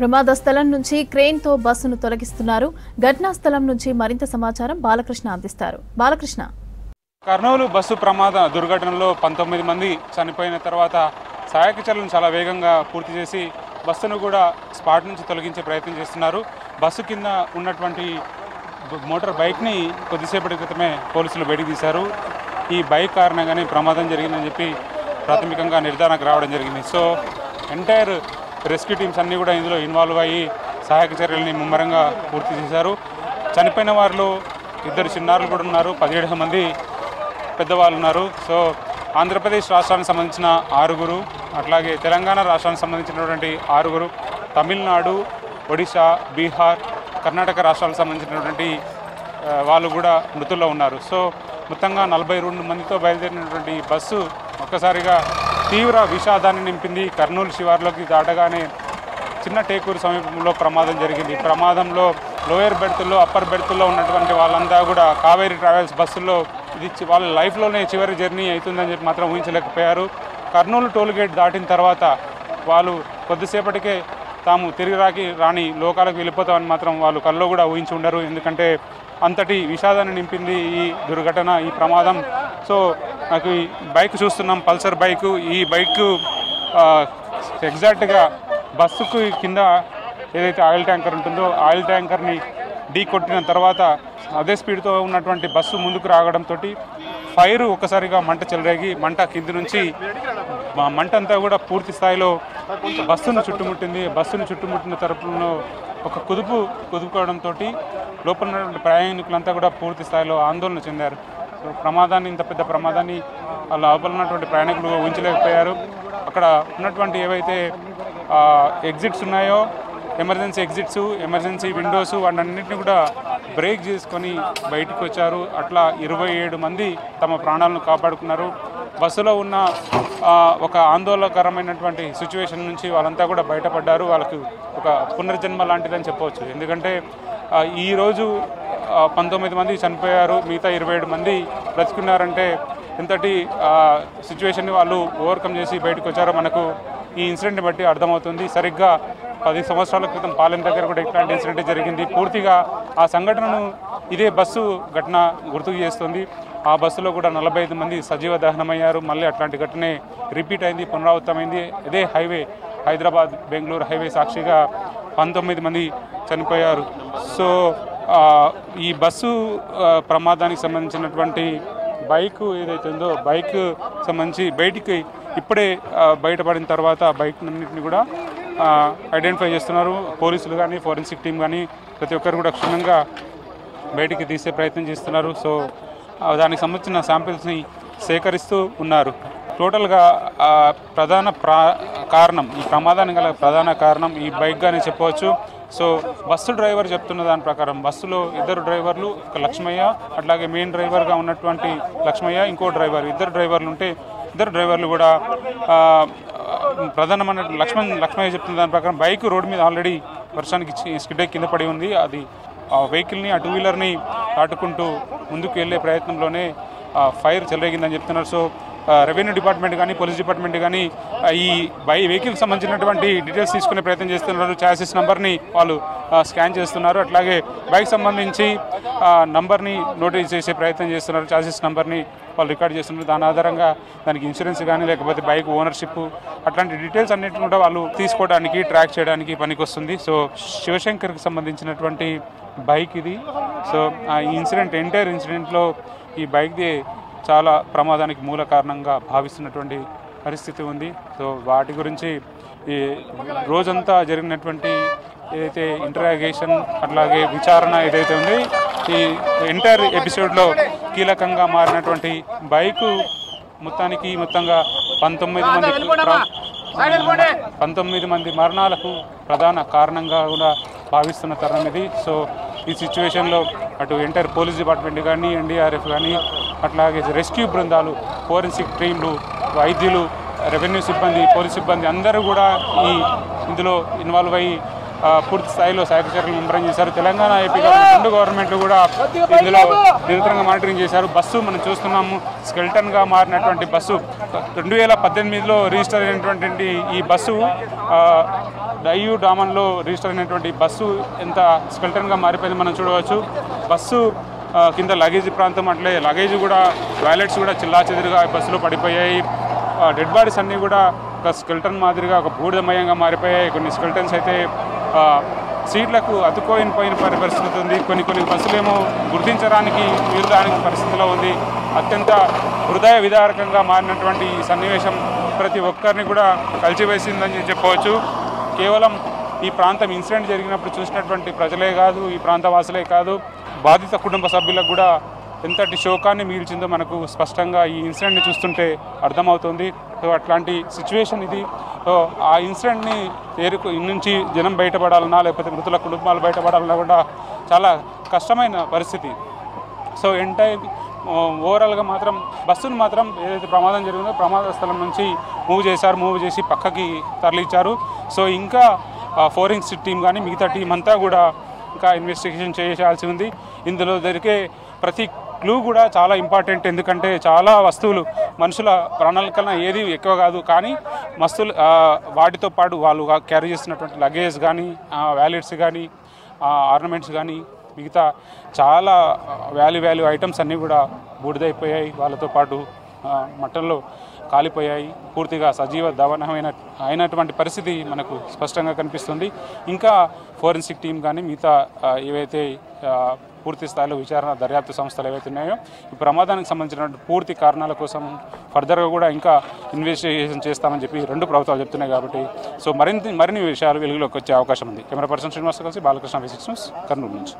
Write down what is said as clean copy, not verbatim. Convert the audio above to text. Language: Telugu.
ప్రమాద స్థలం నుంచి క్రేన్తో బస్సును తొలగిస్తున్నారు. ఘటనా స్థలం నుంచి మరింత సమాచారం బాలకృష్ణ అందిస్తారు. బాలకృష్ణ. కర్నూలు బస్సు ప్రమాద దుర్ఘటనలో 19 మంది చనిపోయిన తర్వాత సహాయక చర్యలను చాలా వేగంగా పూర్తి చేసి బస్సును కూడా స్పాట్ నుంచి తొలగించే ప్రయత్నం చేస్తున్నారు. బస్సు కింద ఉన్నటువంటి మోటార్ బైక్ని కొద్దిసేపటి క్రితమే పోలీసులు బయటికి తీశారు. ఈ బైక్ కారణంగానే ప్రమాదం జరిగిందని చెప్పి ప్రాథమికంగా నిర్ధారణకు రావడం జరిగింది. సో ఎంటైర్ రెస్క్యూ టీమ్స్ అన్నీ కూడా ఇందులో ఇన్వాల్వ్ అయ్యి సహాయక చర్యలని ముమ్మరంగా పూర్తి చేశారు. చనిపోయిన వారిలో 2 చిన్నారులు కూడా ఉన్నారు, 17 మంది పెద్దవాళ్ళు ఉన్నారు. సో ఆంధ్రప్రదేశ్ రాష్ట్రానికి సంబంధించిన 6, అట్లాగే తెలంగాణ రాష్ట్రానికి సంబంధించినటువంటి 6, తమిళనాడు, ఒడిశా, బీహార్, కర్ణాటక రాష్ట్రాలకు సంబంధించినటువంటి వాళ్ళు కూడా మృతుల్లో ఉన్నారు. సో మొత్తంగా 42 మందితో బయలుదేరినటువంటి బస్సు ఒక్కసారిగా తీవ్ర విషాదాన్ని నింపింది. కర్నూలు శివార్లోకి దాటగానే చిన్న టేకూరు సమీపంలో ప్రమాదం జరిగింది. ప్రమాదంలో లోయర్ బెర్తుల్లో, అప్పర్ బెర్తుల్లో ఉన్నటువంటి వాళ్ళంతా కూడా కావేరీ ట్రావెల్స్ బస్సుల్లో ఇది వాళ్ళ లైఫ్లోనే చివరి జర్నీ అవుతుందని చెప్పి మాత్రం ఊహించలేకపోయారు. కర్నూలు టోల్గేట్ దాటిన తర్వాత వాళ్ళు కొద్దిసేపటికే తాము తిరిగి రాని లోకాలకు వెళ్ళిపోతామని మాత్రం వాళ్ళు కల్లో కూడా ఊహించి ఉండరు. ఎందుకంటే అంతటి విషాదాన్ని నింపింది ఈ దుర్ఘటన, ఈ ప్రమాదం. సో నాకు ఈ బైక్ చూస్తున్నాం, పల్సర్ బైకు. ఈ బైకు ఎగ్జాక్ట్గా బస్సుకు కింద ఏదైతే ఆయిల్ ట్యాంకర్ ఉంటుందో ఆయిల్ ట్యాంకర్ని ఢీ కొట్టిన తర్వాత అదే స్పీడ్తో ఉన్నటువంటి బస్సు ముందుకు రావడంతో ఫైర్ ఒక్కసారిగా మంట చెలరేగి మంట కింది నుంచి మంట అంతా కూడా పూర్తి స్థాయిలో బస్సును చుట్టుముట్టింది. బస్సును చుట్టుముట్టిన తరపులో ఒక కుదుపుకోవడంతో లోపల ఉన్నటువంటి ప్రయాణికులంతా కూడా పూర్తి స్థాయిలో ఆందోళన చెందారు. సో ప్రమాదాన్ని, ఇంత పెద్ద ప్రమాదాన్ని లోపల ఉన్నటువంటి ప్రయాణికులు ఊహించలేకపోయారు. అక్కడ ఉన్నటువంటి ఏవైతే ఎగ్జిట్స్ ఉన్నాయో, ఎమర్జెన్సీ ఎగ్జిట్స్, ఎమర్జెన్సీ విండోస్, వాటన్నింటినీ కూడా బ్రేక్ చేసుకొని బయటకు వచ్చారు. అట్లా 27 మంది తమ ప్రాణాలను కాపాడుకున్నారు. బస్సులో ఉన్న ఒక ఆందోళనకరమైనటువంటి సిచ్యువేషన్ నుంచి వాళ్ళంతా కూడా బయటపడ్డారు. వాళ్ళకు ఒక పునర్జన్మ లాంటిదని చెప్పవచ్చు. ఎందుకంటే ఈరోజు 19 మంది చనిపోయారు, మిగతా 27 మంది బ్రతుకున్నారంటే ఎంతటి సిచ్యువేషన్ని వాళ్ళు ఓవర్కమ్ చేసి బయటకు వచ్చారో మనకు ఈ ఇన్సిడెంట్ని బట్టి అర్థమవుతుంది. సరిగ్గా 10 సంవత్సరాల క్రితం పాలెం దగ్గర కూడా ఇట్లాంటి ఇన్సిడెంట్ జరిగింది. పూర్తిగా ఆ సంఘటనను ఇదే బస్సు ఘటన గుర్తుకు చేస్తుంది. ఆ బస్సులో కూడా 45 మంది సజీవ దహనమయ్యారు. మళ్ళీ అట్లాంటి ఘటనే రిపీట్ అయింది, పునరావృతమైంది. ఇదే హైవే, హైదరాబాద్ బెంగళూరు హైవే సాక్షిగా 19 మంది చనిపోయారు. సో ఈ బస్సు ప్రమాదానికి సంబంధించినటువంటి బైక్ ఏదైతే ఉందో బైక్ సంబంధించి బయటికి ఇప్పుడే బయటపడిన తర్వాత బైక్ అన్నింటినీ కూడా ఐడెంటిఫై చేస్తున్నారు. పోలీసులు కానీ, ఫోరెన్సిక్ టీం కానీ ప్రతి ఒక్కరు కూడా క్షుణ్ణంగా బయటికి తీసే ప్రయత్నం చేస్తున్నారు. సో దానికి సంబంధించిన శాంపిల్స్ని సేకరిస్తూ ఉన్నారు. టోటల్గా ప్రధాన కారణం, ఈ ప్రమాదానికి గల ప్రధాన కారణం ఈ బైక్గానే చెప్పవచ్చు. సో బస్సు డ్రైవర్ చెప్తున్న దాని ప్రకారం బస్సులో 2 డ్రైవర్లు, ఒక లక్ష్మయ్య, అట్లాగే మెయిన్ డ్రైవర్గా ఉన్నటువంటి లక్ష్మయ్య, ఇంకో డ్రైవర్, 2 డ్రైవర్లు ఉంటే 2 డ్రైవర్లు కూడా ప్రధానమైన లక్ష్మయ్య చెప్తున్న దాని ప్రకారం బైక్ రోడ్డు మీద ఆల్రెడీ వర్షానికి స్కిడ్ కింద పడి ఉంది. అది ఆ వెహికల్ని, ఆ 2 వీలర్ని దాటుకుంటూ ముందుకు వెళ్ళే ప్రయత్నంలోనే ఫైర్ చెలరేగిందని చెప్తున్నారు. సో రెవెన్యూ డిపార్ట్మెంట్ కానీ, పోలీస్ డిపార్ట్మెంట్ కానీ ఈ వెహికల్కి సంబంధించినటువంటి డీటెయిల్స్ తీసుకునే ప్రయత్నం చేస్తున్నారు. చాసిస్ నెంబర్ని వాళ్ళు స్కాన్ చేస్తున్నారు. అట్లాగే బైక్ సంబంధించి నంబర్ని నోటీస్ చేసే ప్రయత్నం చేస్తున్నారు. చాసిస్ నెంబర్ని వాళ్ళు రికార్డ్ చేస్తున్నారు. దాని ఆధారంగా దానికి ఇన్సూరెన్స్ కానీ, లేకపోతే బైక్ ఓనర్షిప్, అట్లాంటి డీటెయిల్స్ అన్నింటిని కూడా వాళ్ళు తీసుకోవడానికి, ట్రాక్ చేయడానికి పనికొస్తుంది. సో శివశంకర్కి సంబంధించినటువంటి బైక్ ఇది. సో ఈ ఎంటైర్ ఇన్సిడెంట్లో ఈ బైక్ది చాలా ప్రమాదానికి మూల కారణంగా భావిస్తున్నటువంటి పరిస్థితి ఉంది. సో వాటి గురించి ఈ రోజంతా జరిగినటువంటి ఏదైతే ఇంటరాగేషన్, అట్లాగే విచారణ ఏదైతే ఉంది, ఈ ఎంటైర్ ఎపిసోడ్లో కీలకంగా మారినటువంటి బైకు మొత్తంగా 19 మంది మరణాలకు ప్రధాన కారణంగా కూడా భావిస్తున్న తరుణం ఇది. సో ఈ సిచ్యువేషన్లో అటు ఎంటైర్ పోలీస్ డిపార్ట్మెంట్ కానీ, ఎన్డీఆర్ఎఫ్ కానీ, అట్లాగే రెస్క్యూ బృందాలు, ఫోరెన్సిక్ టీంలు, వైద్యులు, రెవెన్యూ సిబ్బంది, పోలీస్ సిబ్బంది అందరూ కూడా ఇందులో ఇన్వాల్వ్ అయ్యి పూర్తి స్థాయిలో సహాయక చర్యలు ముమ్మరం చేశారు. తెలంగాణ, ఏపీ రెండు గవర్నమెంట్లు కూడా ఇందులో నిరంతరంగా మానిటరింగ్ చేశారు. బస్సు మనం చూస్తున్నాము, స్కెల్టన్గా మారినటువంటి బస్సు 2018లో రిజిస్టర్ అయినటువంటి ఈ బస్సు డయ్యూ డామన్లో రిజిస్టర్ అయినటువంటి బస్సు ఎంత స్కెల్టన్గా మారిపోయింది మనం చూడవచ్చు. బస్సు కింద లగేజ్ ప్రాంతం, అట్లే లగేజ్ కూడా వ్యాలెట్స్ కూడా చిల్లాచెదురుగా బస్సులో పడిపోయాయి. డెడ్ బాడీస్ అన్నీ కూడా ఒక స్కెల్టన్ మాదిరిగా ఒక బూడిదమయంగా మారిపోయాయి. కొన్ని స్కెల్టన్స్ అయితే సీట్లకు అతుకోయిపోయిన పరిస్థితి ఉంది. కొన్ని బస్సులేమో గుర్తించడానికి వీరుదానికి పరిస్థితిలో ఉంది. అత్యంత హృదయ విదారకంగా మారినటువంటి ఈ సన్నివేశం ప్రతి ఒక్కరిని కూడా కలిచివేసిందని చెప్పవచ్చు. కేవలం ఈ ప్రాంతం ఇన్సిడెంట్ జరిగినప్పుడు చూసినటువంటి ప్రజలే కాదు, ఈ ప్రాంత వాసులే కాదు, బాధిత కుటుంబ సభ్యులకు కూడా ఎంతటి శోకాన్ని మిగిల్చిందో మనకు స్పష్టంగా ఈ ఇన్సిడెంట్ని చూస్తుంటే అర్థమవుతుంది. సో అట్లాంటి సిచ్యువేషన్ ఇది. సో ఆ ఇన్సిడెంట్ని నుంచి జనం బయటపడాలన్నా లేకపోతే మృతుల కుటుంబాలు బయటపడాలన్నా కూడా చాలా కష్టమైన పరిస్థితి. సో ఓవరాల్గా మాత్రం బస్సును మాత్రం ఏదైతే ప్రమాదం జరిగిందో ప్రమాద స్థలం నుంచి మూవ్ చేసి పక్కకి తరలించారు. సో ఇంకా ఫోరెన్సిక్ టీం కానీ మిగతా టీం అంతా కూడా ఇంకా ఇన్వెస్టిగేషన్ చేయాల్సి ఉంది. ఇందులో దొరికే ప్రతి క్లూ కూడా చాలా ఇంపార్టెంట్. ఎందుకంటే చాలా వస్తువులు మనుషుల ప్రాణాల కన్నా ఏది ఎక్కువ కాదు, కానీ వాటితో పాటు వాళ్ళు క్యారీ చేస్తున్నటువంటి లగేజ్ కానీ, వ్యాలెట్స్ కానీ, ఆర్నమెంట్స్ కానీ, మిగతా చాలా వాల్యూ ఐటమ్స్ అన్నీ కూడా బూడిదైపోయాయి. వాళ్ళతో పాటు మట్టంలో కాలిపోయాయి. పూర్తిగా సజీవ అయినటువంటి పరిస్థితి మనకు స్పష్టంగా కనిపిస్తుంది. ఇంకా ఫోరెన్సిక్ టీం కానీ మిగతా ఏవైతే పూర్తి స్థాయిలో దర్యాప్తు సంస్థలు ఏవైతే ఉన్నాయో ఈ ప్రమాదానికి సంబంధించిన పూర్తి కారణాల కోసం ఫర్దర్గా కూడా ఇంకా ఇన్వెస్టిగేషన్ చేస్తామని చెప్పి రెండు ప్రభుత్వాలు చెప్తున్నాయి. కాబట్టి సో మరిన్ని విషయాలు వెలుగులోకి వచ్చే అవకాశం ఉంది. కెమెరా పర్సన్ శ్రీనివాస్ కలిసి బాలకృష్ణ V6 న్యూస్, కర్నూలు నుంచి.